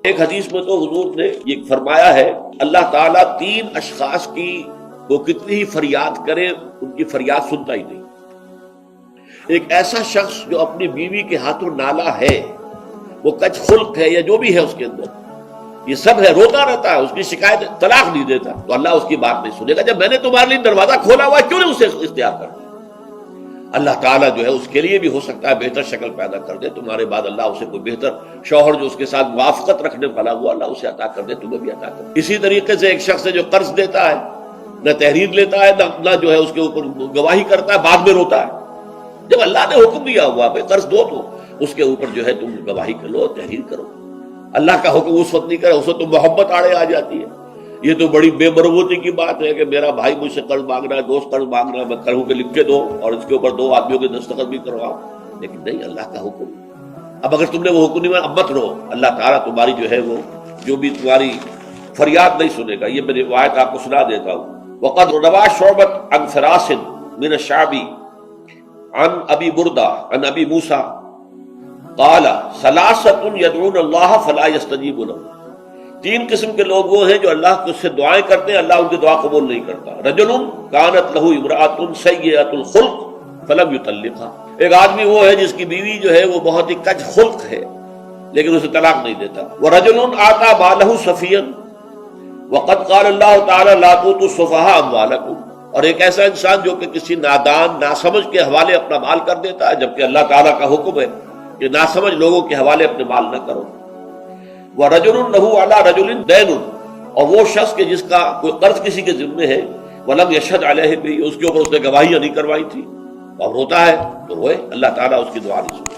ایک حدیث میں تو حضور نے یہ فرمایا ہے اللہ تعالیٰ 3 اشخاص کی وہ کتنی ہی فریاد کرے ان کی فریاد سنتا ہی نہیں۔ ایک ایسا شخص جو اپنی بیوی کے ہاتھوں نالا ہے، وہ کچ خلق ہے یا جو بھی ہے اس کے اندر، یہ سب ہے، روتا رہتا ہے، اس کی شکایت طلاق نہیں دیتا، تو اللہ اس کی بات نہیں سنے گا۔ جب میں نے تمہارے لیے دروازہ کھولا ہوا ہے کیوں نہیں اسے اختیار کرتے؟ اللہ تعالیٰ جو ہے اس کے لیے بھی ہو سکتا ہے بہتر شکل پیدا کر دے، تمہارے بعد اللہ اسے کوئی بہتر شوہر جو اس کے ساتھ موافقت رکھنے والا ہوا اللہ اسے عطا کر دے، تمہیں بھی عطا کر دے۔ اسی طریقے سے ایک شخص ہے جو قرض دیتا ہے، نہ تحریر لیتا ہے نہ جو ہے اس کے اوپر گواہی کرتا ہے، بعد میں روتا ہے۔ جب اللہ نے حکم دیا ہوا بھائی قرض دو تو اس کے اوپر جو ہے تم گواہی کر لو، تحریر کرو۔ اللہ کا حکم اس وقت نہیں کرے، اس وقت تو محبت آڑے آ جاتی ہے۔ یہ تو بڑی بے مربوطی کی بات ہے کہ میرا بھائی مجھ سے قرض مانگ رہا ہے، دوست قرض مانگ رہا ہے، میں کہوں کہ لکھ کے دو اور اس کے اوپر 2 آدمیوں کے دستخط بھی کرواؤ، لیکن نہیں، اللہ کا حکم۔ اب اگر تم نے وہ حکم نہیں مانا اب مت رو، اللہ تعالیٰ تمہاری جو ہے وہ جو بھی تمہاری فریاد نہیں سنے گا۔ یہ میں روایت آپ کو سنا دیتا ہوں۔ وقد روى شعبة عن فراس من الشعبي عن ابی بردہ عن ابی موسیٰ قال 3 يدعون الله فلا يستجيب لهم۔ 3 قسم کے لوگ وہ ہیں جو اللہ کو سے دعائیں کرتے ہیں، اللہ ان کی دعا قبول نہیں کرتا۔ رجل كانت له امرأة سيئة الخلق فلم يطلقها، ایک آدمی وہ ہے جس کی بیوی جو ہے وہ بہت ہی کج خلق ہے لیکن اسے طلاق نہیں دیتا۔ ورجل آتى ماله سفيا وقد قال الله تعالى لا تؤتوا السفهاء اموالكم، اور ایک ایسا انسان جو کہ کسی نادان ناسمجھ کے حوالے اپنا مال کر دیتا ہے، جبکہ اللہ تعالیٰ کا حکم ہے کہ ناسمجھ لوگوں کے حوالے اپنے مال نہ کرو۔ وَرَجُلٌ لَهُ عَلَى رَجُلٍ دَيْنٌ، اور وہ شخص کہ جس کا کوئی قرض کسی کے ذمے ہے، وَلَمْ يَشْهَدْ عَلَيْهِ بِهِ، اس کے اوپر اس نے گواہی نہیں کروائی تھی، اور روتا ہے تو روئے، اللہ تعالیٰ اس کی دعا نہیں سنتا۔